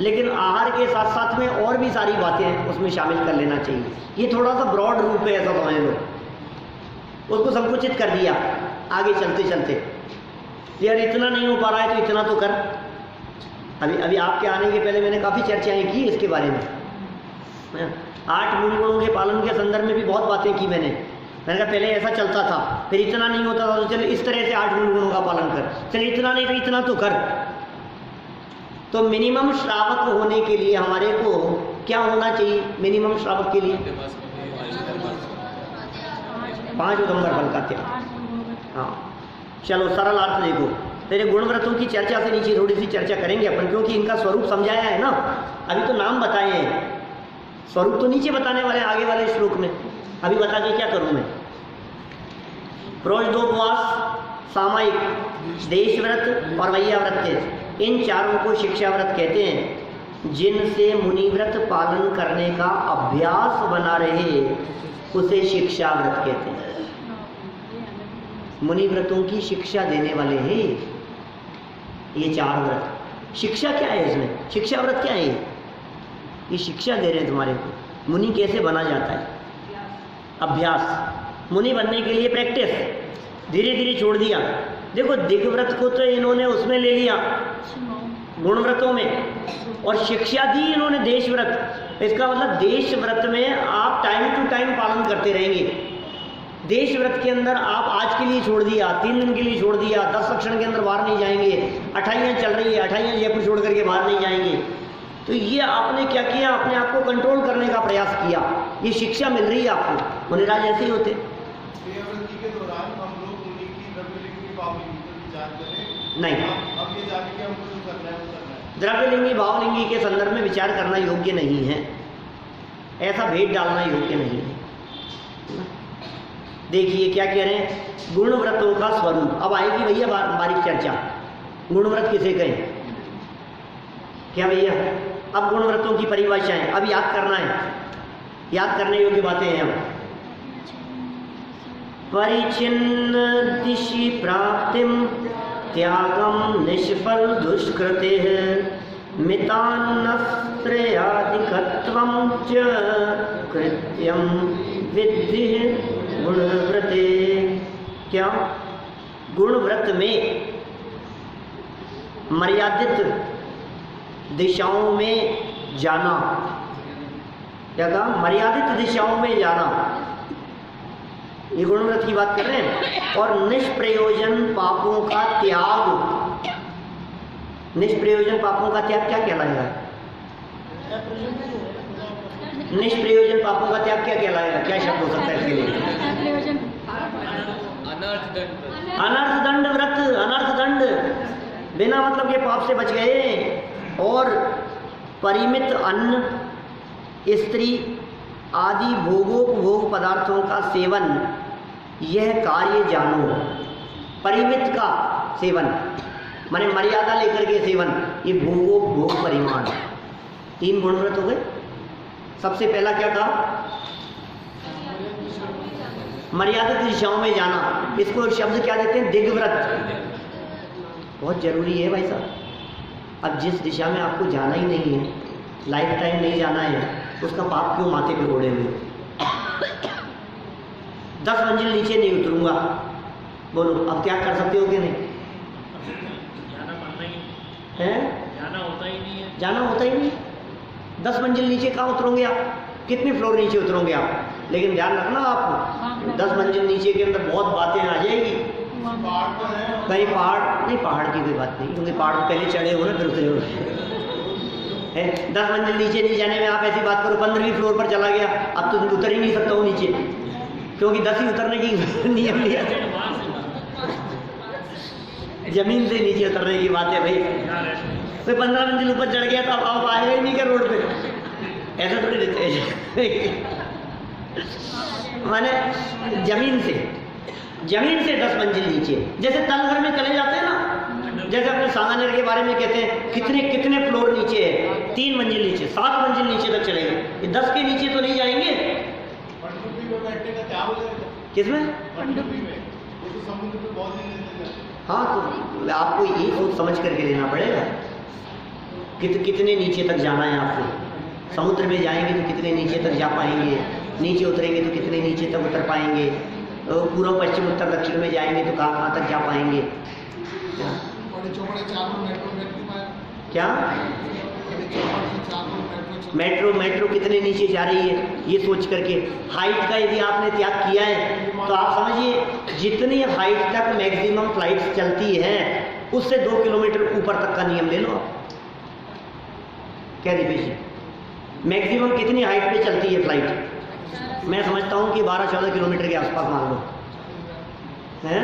लेकिन आहार के साथ साथ में और भी सारी बातें उसमें शामिल कर लेना चाहिए। ये थोड़ा सा ब्रॉड रूप है, ऐसा समझ लो, उसको संकुचित कर दिया आगे चलते चलते। यार इतना नहीं हो पा रहा है तो इतना तो कर। अभी आपके आने के पहले मैंने काफ़ी चर्चाएं की इसके बारे में। 8 मूल गुणों के पालन के संदर्भ में भी बहुत बातें की मैंने कहा पहले ऐसा चलता था, फिर इतना नहीं होता था तो चल इस तरह से 8 मूल गुणों का पालन कर, चल इतना नहीं तो इतना तो कर। तो मिनिमम श्रावक होने के लिए हमारे को क्या होना चाहिए? मिनिमम श्रावक के लिए 5 उदंबर फल का त्याग। हाँ, चलो सरल अर्थ देखो। तेरे गुणव्रतों की चर्चा से नीचे थोड़ी सी चर्चा करेंगे अपन, क्योंकि इनका स्वरूप समझाया है ना। अभी तो नाम बताए हैं, स्वरूप तो नीचे बताने वाले आगे वाले श्लोक में। अभी बता के क्या करूं मैं? प्रोषधोपवास, सामयिक, देश व्रत और वैयावृत्य, इन 4 को शिक्षा व्रत कहते हैं। जिनसे मुनिव्रत पालन करने का अभ्यास बना रहे उसे शिक्षा व्रत कहते हैं। मुनिव्रतों की शिक्षा देने वाले हैं ये 4 व्रत। शिक्षा क्या है इसमें? शिक्षा व्रत क्या है? ये शिक्षा दे रहे हैं तुम्हारे को, मुनि कैसे बना जाता है। अभ्यास, मुनि बनने के लिए प्रैक्टिस, धीरे धीरे छोड़ दिया। देखो दिग्व्रत को तो इन्होंने उसमें ले लिया गुणव्रतों में, और शिक्षा दी इन्होंने देश व्रत। इसका मतलब देश व्रत में आप टाइम टू टाइम पालन करते रहेंगे। देश व्रत के अंदर आप आज के लिए छोड़ दिया, 3 दिन के लिए छोड़ दिया, 10 लक्षण के अंदर बाहर नहीं जाएंगे, 28 चल रही है, 28 जयपुर छोड़ करके बाहर नहीं जाएंगे। तो ये आपने क्या किया? अपने आप को कंट्रोल करने का प्रयास किया। ये शिक्षा मिल रही है आपको। मुनिराज ऐसे ही होते। विचार करें? नहीं। अब ये जाने कि हमको जो करना है वो करना है। द्रव्यलिंगी भावलिंगी के संदर्भ में विचार करना योग्य नहीं है, ऐसा भेद डालना योग्य नहीं है। देखिए क्या कह रहे हैं, गुणव्रतों का स्वरूप। अब आएगी भैया बारीक चर्चा, गुणव्रत किसे कहें, क्या भैया। अब गुणव्रतों की परिभाषाएं अब याद करना है, याद करने योग्य बातें हैं। अब परिचिन्न दिशि प्राप्तिम त्यागम निष्फल दुष्कृतेः मितान्नस्त्रयादिकत्वं च कृत्यं विद्धि गुणव्रते। क्या गुणव्रत में मर्यादित दिशाओं में जाना, क्या कहा, मर्यादित दिशाओं में जाना, ये गुणव्रत की बात कर रहे हैं। और निष्प्रयोजन पापों का त्याग, निष्प्रयोजन पापों का त्याग क्या कहलाएगा, निष्प्रयोजन पापों का त्याग क्या कहलाएगा, क्या शब्द हो सकता है इसके लिए, अनर्थ दंड व्रत, अनर्थ दंड, बिना मतलब के पाप से बच गए। और परिमित अन्न, स्त्री आदि भोगोपभोग पदार्थों का सेवन, यह कार्य जानो। परिमित का सेवन माने मर्यादा लेकर के सेवन, ये भोगोपभोग परिमाण, 3 गुणव्रत हो गए। सबसे पहला क्या कहा, मर्यादित दिशाओं में जाना, इसको शब्द क्या देते हैं, दिग्व्रत। बहुत जरूरी है भाई साहब। अब जिस दिशा में आपको जाना ही नहीं है, लाइफ टाइम नहीं जाना है, उसका पाप क्यों माथे पे ओढ़े हुए। 10 मंजिल नीचे नहीं उतरूंगा, बोलो अब क्या कर सकते हो कि नहीं, जाना पड़ना ही है, जाना होता ही नहीं है, जाना होता ही नहीं। 10 मंजिल नीचे कहाँ उतरोगे आप, कितने फ्लोर नीचे उतरोगे आप। लेकिन ध्यान रखना आप 10 मंजिल नीचे के अंदर बहुत बातें आ जाएगी। पहाड़ पर है, कहीं पहाड़ नहीं, पहाड़ की कोई बात नहीं, क्योंकि पहाड़ तो पहले चढ़े हो ना, फिर उतरे हो है। 10 मंजिल नीचे नहीं जाने में आप ऐसी बात करो, 15वीं फ्लोर पर चला गया, अब तो उतर ही नहीं सकता हूँ नीचे, क्योंकि 10 ही उतरने की नियम लिया, जमीन से नीचे उतरने की बात है भाई। तो 15 मंजिल ऊपर चढ़ गया तो अब आप आएगा ही नहीं क्या रोड पे, ऐसा थोड़ी देते हैं। माने जमीन से 10 मंजिल नीचे, जैसे तलघर में चले जाते हैं ना, जैसे अपने सांगानेर के बारे में कहते हैं कितने फ्लोर नीचे है, 3 मंजिल नीचे, 7 मंजिल नीचे तक चलेंगे, ये 10 के नीचे तो नहीं जाएंगे। पनडुब्बी में बैठने का क्या हो जाएगा, किसमें, पनडुब्बी में, वो तो समुद्र में बहुत दिन रहते हैं। हाँ तो आपको ये सोच समझ करके लेना पड़ेगा, कितने नीचे तक जाना है आपको। समुद्र में जाएंगे तो कितने नीचे तक जा पाएंगे, नीचे उतरेंगे तो कितने नीचे तक उतर पाएंगे, पूर्व पश्चिम उत्तर दक्षिण में जाएंगे तो कहाँ तक जा पाएंगे। क्या मेट्रो कितने नीचे जा रही है, ये सोच करके हाइट का यदि आपने त्याग किया है तो आप समझिए जितनी हाइट तक मैक्सिमम फ्लाइट्स चलती हैं उससे 2 किलोमीटर ऊपर तक का नियम ले लो आप। क्या दीपेश जी, मैक्सिमम कितनी हाइट पे चलती है फ्लाइट, मैं समझता हूँ कि 12-14 किलोमीटर के आसपास मान लो हैं।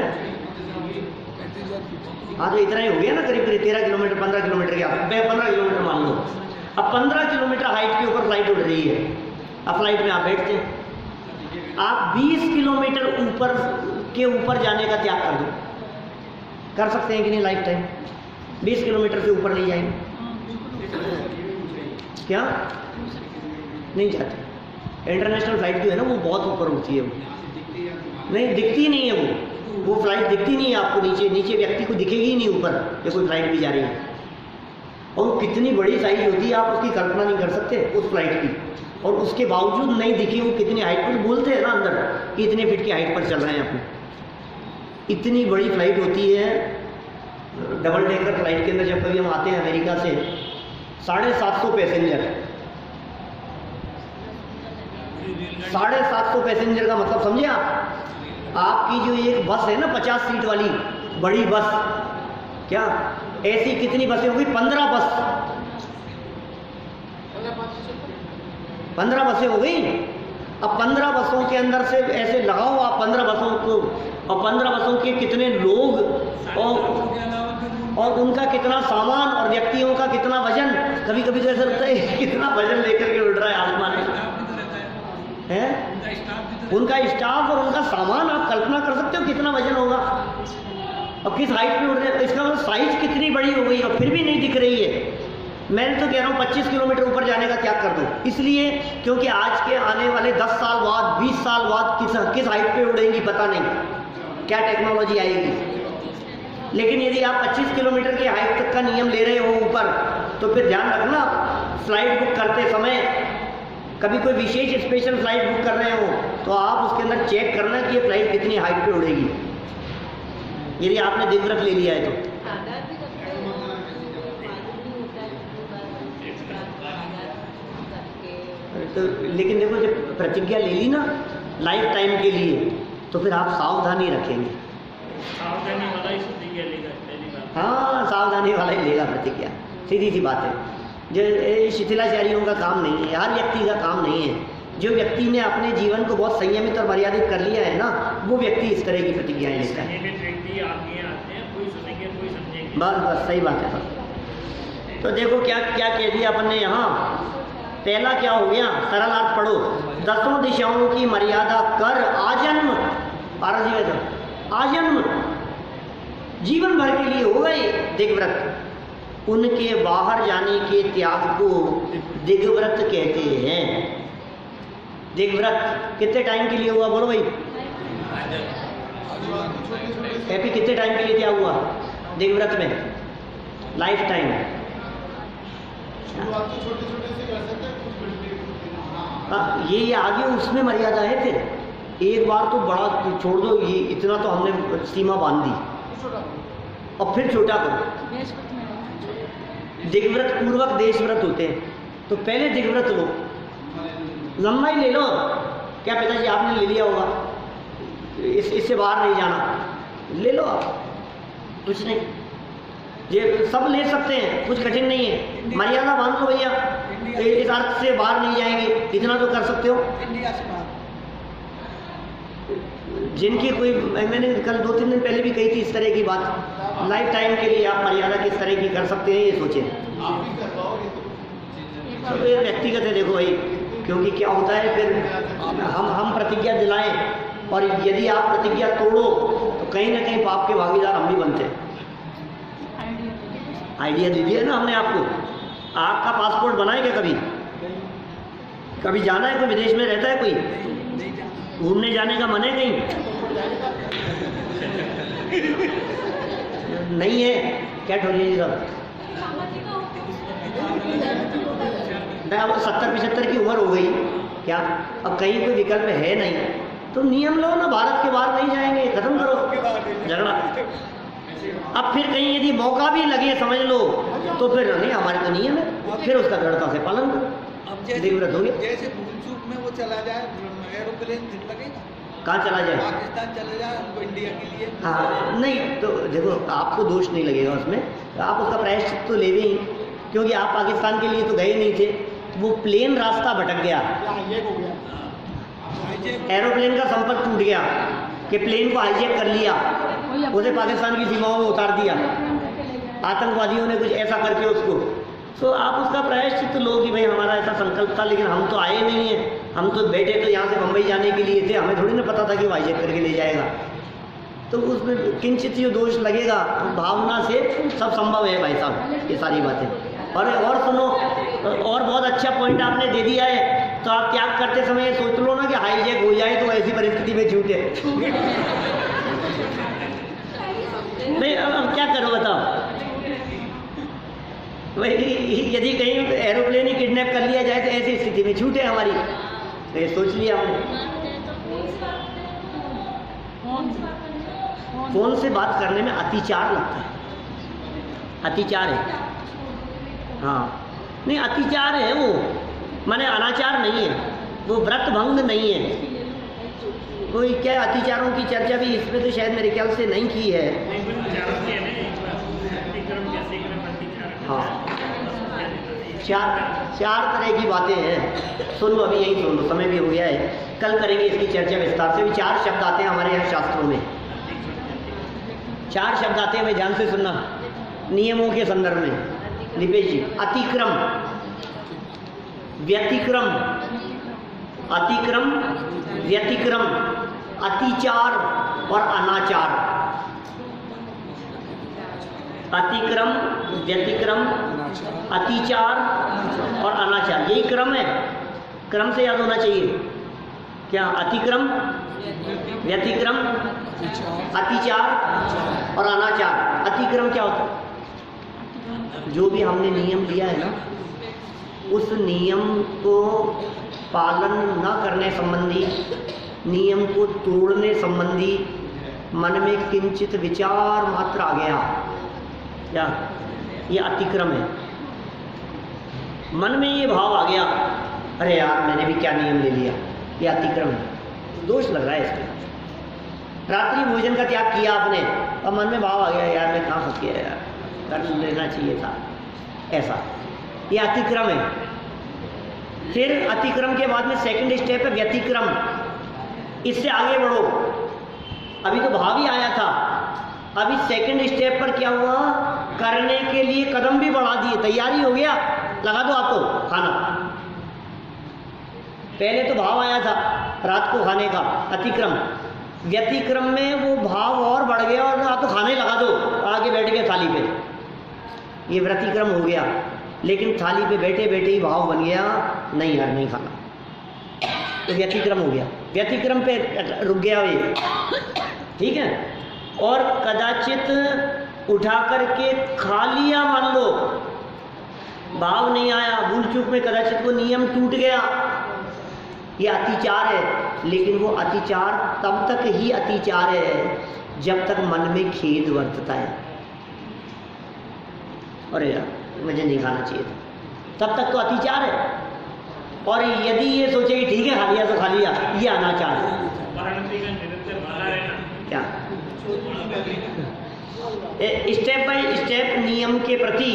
हाँ तो इतना ही हो गया ना, करीब 13 किलोमीटर 15 किलोमीटर के आसपास, 15 किलोमीटर मान लो। अब 15 किलोमीटर हाइट के ऊपर फ्लाइट उड़ रही है, अब फ्लाइट में आप बैठते हैं, आप 20 किलोमीटर ऊपर के ऊपर जाने का त्याग कर दो, कर सकते हैं कि नहीं, लाइफ टाइम 20 किलोमीटर से ऊपर नहीं जाएंगे, क्या नहीं जाते। इंटरनेशनल फ्लाइट जो है ना वो बहुत ऊपर उड़ती है, वो नहीं दिखती नहीं है, वो फ्लाइट दिखती नहीं है आपको, नीचे व्यक्ति को दिखेगी ही नहीं ऊपर ये कोई फ्लाइट भी जा रही है। और वो कितनी बड़ी साइज होती है आप उसकी कल्पना नहीं कर सकते उस फ्लाइट की, और उसके बावजूद नहीं दिखी वो कितनी हाइट पर, बोलते हैं ना अंदर कि इतने फीट की हाइट पर चल रहे हैं अपने, इतनी बड़ी फ्लाइट होती है। डबल डेकर फ्लाइट के अंदर जब कभी हम आते हैं अमेरिका से, 750 पैसेंजर, 750 पैसेंजर का मतलब समझे आप, आपकी जो एक बस है ना 50 सीट वाली बड़ी बस, क्या ऐसी कितनी बसें होगी, 15 बस, 15 बसें हो गई। अब 15 बसों के अंदर से ऐसे लगाओ आप 15 बसों को को, और 15 बसों के कितने लोग, और उनका कितना सामान, और व्यक्तियों का कितना वजन। कभी कभी तो ऐसा लगता है कितना वजन लेकर के उड़ रहा है आसमान में, है उनका स्टाफ और उनका सामान। आप कल्पना कर सकते हो कितना वजन होगा, और किस हाइट पे उड़ रहे हैं। तो इसका मतलब साइज कितनी बड़ी हो गई और फिर भी नहीं दिख रही है। मैं तो कह रहा हूँ 25 किलोमीटर ऊपर जाने का त्याग कर दो, इसलिए क्योंकि आज के आने वाले 10 साल बाद, 20 साल बाद किस हाइट पे उड़ेंगी पता नहीं, क्या टेक्नोलॉजी आएगी। लेकिन यदि आप 25 किलोमीटर की हाइट तक का नियम ले रहे हो ऊपर, तो फिर ध्यान रखना फ्लाइट बुक करते समय, कभी कोई विशेष स्पेशल फ्लाइट बुक कर रहे हो तो आप उसके अंदर चेक करना कि ये फ्लाइट कितनी हाइट पे उड़ेगी, यदि आपने दिग्व्रत ले लिया है तो। तो लेकिन देखो, जब प्रतिज्ञा ले ली ना लाइफ टाइम के लिए, तो फिर आप सावधानी रखेंगे। सावधानी वाला ही प्रतिज्ञा लेगा पहली बात। हाँ, सावधानी वाला ही लेगा प्रतिज्ञा, सीधी सी बात है। जो शिथिलाचारियों का काम नहीं है, हर व्यक्ति का काम नहीं है। जो व्यक्ति ने अपने जीवन को बहुत संयमित और मर्यादित कर लिया है ना, वो व्यक्ति इस तरह की प्रतिज्ञाएं लेता है। व्यक्ति आगे आते हैं, कोई सुनेंगे कोई समझेंगे। बस सही बात है। तो देखो क्या क्या कह दिया अपन ने यहाँ। पहला क्या हो गया, सरल अर्थ पढ़ो। 10 दिशाओं की मर्यादा कर आजन्म, पारस जी वैसा आजन्म जीवन भर के लिए हो गए दिग्व्रत। उनके बाहर जाने के त्याग को दिग्व्रत कहते हैं। दिग्व्रत कितने टाइम के लिए हुआ, बोलो भाई। हैप्पी कितने टाइम के लिए क्या हुआ दिग्व्रत में? Life time. ये आगे उसमें मर्यादा है। फिर एक बार तो बड़ा छोड़ दो, ये इतना तो हमने सीमा बांध दी, और फिर छोटा करो। दिग्व्रत पूर्वक देशव्रत होते हैं, तो पहले दिग्व्रत लो, लंबा ही ले लो। क्या पिताजी आपने ले लिया होगा, इससे बाहर नहीं जाना, ले लो आप, कुछ नहीं, ये सब ले सकते हैं, कुछ कठिन नहीं है। मर्यादा बांध लो भैया, इस अर्थ से बाहर नहीं जाएंगे, इतना तो कर सकते हो। इंडिया से बाहर जिनकी कोई, मैंने कल 2-3 दिन पहले भी कही थी इस तरह की बात, लाइफ टाइम के लिए आप मर्यादा किस तरह की कर सकते हैं, ये सोचें। तो ये व्यक्तिगत है, देखो भाई, क्योंकि क्या होता है फिर हम प्रतिज्ञा दिलाएं, और यदि आप प्रतिज्ञा तोड़ो तो कहीं ना कहीं पाप के भागीदार हम भी बनते हैं। आइडिया दे दिया ना हमने आपको। आपका पासपोर्ट बना है क्या कभी? कभी जाना है, कोई विदेश में रहता है, कोई घूमने जाने का मन है कहीं? नहीं है क्या ठोरिए जी साहब? अब 70-75 की उम्र हो गई क्या, अब कहीं कोई विकल्प है नहीं, तो नियम लो ना, भारत के बाहर नहीं जाएंगे, खत्म करो झगड़ा। अब फिर कहीं यदि मौका भी लगे, समझ लो, तो फिर नहीं, हमारे तो नियम है, फिर उसका दृढ़ता से पालन करो। अब दिग्व्रत हो गया। जैसे भूल चूक में वो चला जाए, एरोप्लेन दिन लगेगा, कहाँ चला जाए? पाकिस्तान चले जाए, हमको इंडिया के लिए। हाँ, नहीं तो देखो, आपको दोष नहीं लगेगा उसमें, तो आप उसका प्रायश्चित तो लेवे ही, क्योंकि आप पाकिस्तान के लिए तो गए नहीं थे, वो प्लेन रास्ता भटक गया, एरोप्लेन का संपर्क टूट गया, कि प्लेन को हाईजैक कर लिया, उसे पाकिस्तान की सीमाओं में उतार दिया, आतंकवादियों ने कुछ ऐसा करके उसको, तो आप उसका प्रायश्चित लो कि भाई हमारा ऐसा संकल्प था, लेकिन हम तो आए नहीं हैं, हम तो बैठे तो यहाँ से मुंबई जाने के लिए थे, हमें थोड़ी ना पता था कि वो हाईजैक करके ले जाएगा। तो उसमें किंचित जो दोष लगेगा, तो भावना से सब संभव है भाई साहब, ये सारी बातें। और सुनो, और बहुत अच्छा पॉइंट आपने दे दिया है, तो आप त्याग करते समय ये सोच लो ना कि हाईजैक हो जाए तो ऐसी परिस्थिति में छूटे। नहीं, अब क्या करो बताओ भाई, यदि कहीं एरोप्लेन ही किडनैप कर लिया जाए तो ऐसी स्थिति में छूटे हमारी, तो ये सोच लिया हमने। फोन से बात करने में अतिचार लगता है, अतिचार है। हाँ, नहीं अतिचार है वो, माने अनाचार नहीं है, वो व्रत भंग नहीं है। कोई क्या अतिचारों की चर्चा भी इसमें तो शायद मेरे ख्याल से नहीं की है। हाँ, चार तरह की बातें हैं। सुन लो, अभी यही सुन लो, समय भी हो गया है, कल करेंगे इसकी चर्चा विस्तार से। भी 4 शब्द आते हैं हमारे यहाँ शास्त्रों में, 4 शब्द आते हैं, भाई ध्यान से सुनना नियमों के संदर्भ में। दीपेश जी, अतिक्रम, व्यतिक्रम, अतिक्रम, व्यतिक्रम, अतिचार और अनाचार। अतिक्रम, व्यतिक्रम, अतिचार और अनाचार, यही क्रम है। क्रम से याद होना चाहिए क्या? अतिक्रम, व्यतिक्रम, अतिचार और अनाचार। अतिक्रम क्या होता है? जो भी हमने नियम लिया है ना, उस नियम को पालन न करने संबंधी, नियम को तोड़ने संबंधी मन में किंचित विचार मात्र आ गया, क्या ये अतिक्रम है? मन में ये भाव आ गया, अरे यार मैंने भी क्या नियम ले लिया, ये अतिक्रम है, दोष लग रहा है इसमें। रात्रि भोजन का त्याग किया आपने, अब मन में भाव आ गया, यार मैं कहाँ फंस गया यार, कर लेना चाहिए था, ऐसा, ये अतिक्रम है। फिर अतिक्रम के बाद में सेकंड स्टेप है व्यतिक्रम। इससे आगे बढ़ो, अभी तो भाव ही आया था, अभी सेकंड स्टेप पर क्या हुआ? करने के लिए कदम भी बढ़ा दिए, तैयारी हो गया, लगा दो आपको खाना। पहले तो भाव आया था रात को खाने का, अतिक्रम। व्यतिक्रम में वो भाव और बढ़ गया और आप तो खाने लगा दो, आगे बैठ गए थाली पे, ये व्यतिक्रम हो गया। लेकिन थाली पे बैठे बैठे ही भाव बन गया, नहीं यार नहीं खाना, तो व्यतिक्रम हो गया, व्यतिक्रम पे रुक गया ये, ठीक है। और कदाचित उठा करके खा लिया, मान लो भाव नहीं आया, भूल चूक में कदाचित वो नियम टूट गया, ये अतिचार है। लेकिन वो अतिचार तब तक ही अतिचार है जब तक मन में खेद वर्तता है, अरे यार मुझे नहीं खाना चाहिए था, तब तक तो अतिचार है। और यदि ये सोचे कि ठीक है खा लिया तो खा लिया, ये अनाचार है। क्या स्टेप बाय स्टेप नियम के प्रति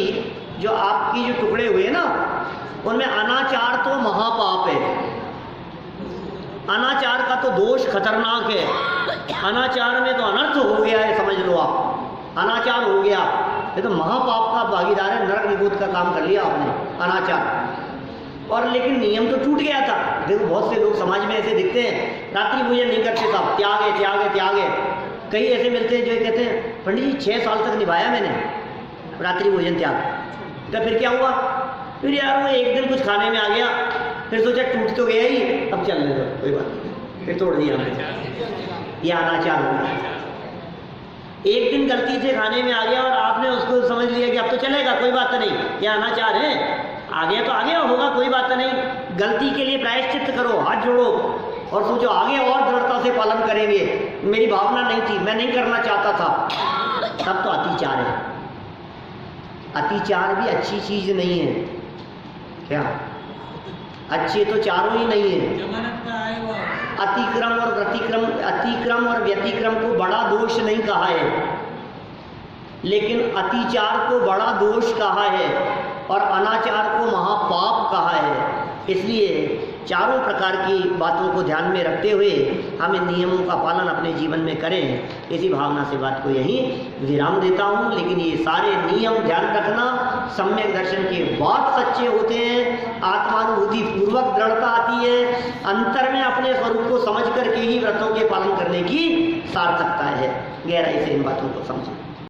जो आपकी जो टुकड़े हुए ना, उनमें अनाचार तो महापाप है, अनाचार का तो दोष खतरनाक है, अनाचार में तो अनर्थ हो गया है, समझ लो आप, अनाचार हो गया, ये तो महापाप का भागीदार है, नरक निबोध का काम कर लिया आपने, अनाचार। और लेकिन नियम तो टूट गया था। देखो बहुत से लोग समाज में ऐसे दिखते हैं, रात्रि भोजन नहीं करते साहब, त्याग है त्याग है त्याग है। कई ऐसे मिलते हैं जो कहते हैं पंडित जी 6 साल तक निभाया मैंने रात्रि भोजन त्याग, तो फिर क्या हुआ? फिर यार वो एक दिन कुछ खाने में आ गया, फिर सोचा टूट तो गया ही, अब चलने दो कोई बात नहीं, फिर तोड़ दिया हमने, यह अनाचार हो गया। एक दिन गलती से खाने में आ गया और आपने उसको समझ लिया कि अब तो चलेगा कोई बात नहीं, यह अनाचार है, आ गया तो आ गया होगा कोई बात नहीं। गलती के लिए प्रायश्चित करो, हाथ जोड़ो और सोचो आगे और दृढ़ता से पालन करेंगे, मेरी भावना नहीं थी, मैं नहीं करना चाहता था, तब तो अतिचार है। अतिचार भी अच्छी चीज नहीं है, क्या अच्छे तो चारों ही नहीं है। अतिक्रम और व्यतिक्रम, अतिक्रम और व्यतिक्रम को बड़ा दोष नहीं कहा है, लेकिन अतिचार को बड़ा दोष कहा है और अनाचार को महापाप कहा है। इसलिए चारों प्रकार की बातों को ध्यान में रखते हुए हमें नियमों का पालन अपने जीवन में करें, इसी भावना से बात को यहीं विराम देता हूँ। लेकिन ये सारे नियम ध्यान रखना, सम्यक दर्शन के बाद सच्चे होते हैं, आत्मानुभूति पूर्वक दृढ़ता आती है, अंतर में अपने स्वरूप को समझ करके ही व्रतों के पालन करने की सार्थकता है। गहराई से इन बातों को समझें।